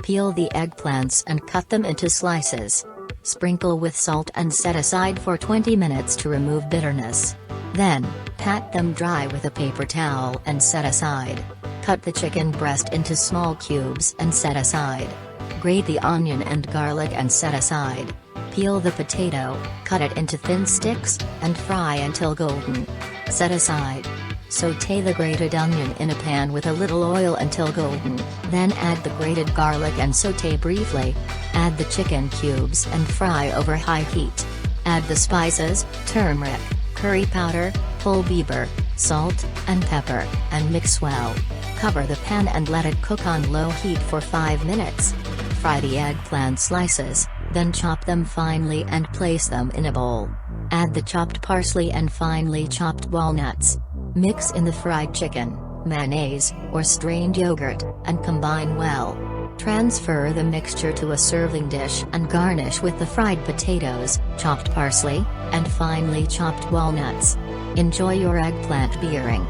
Peel the eggplants and cut them into slices. Sprinkle with salt and set aside for 20 minutes to remove bitterness. Then, pat them dry with a paper towel and set aside. Cut the chicken breast into small cubes and set aside. Grate the onion and garlic and set aside. Peel the potato, cut it into thin sticks, and fry until golden. Set aside. Sauté the grated onion in a pan with a little oil until golden, then add the grated garlic and sauté briefly. Add the chicken cubes and fry over high heat. Add the spices, turmeric, curry powder, whole biber, salt, and pepper, and mix well. Cover the pan and let it cook on low heat for 5 minutes. Fry the eggplant slices, then chop them finely and place them in a bowl. Add the chopped parsley and finely chopped walnuts. Mix in the fried chicken, mayonnaise, or strained yogurt, and combine well. Transfer the mixture to a serving dish and garnish with the fried potatoes, chopped parsley, and finely chopped walnuts. Enjoy your eggplant biyoring.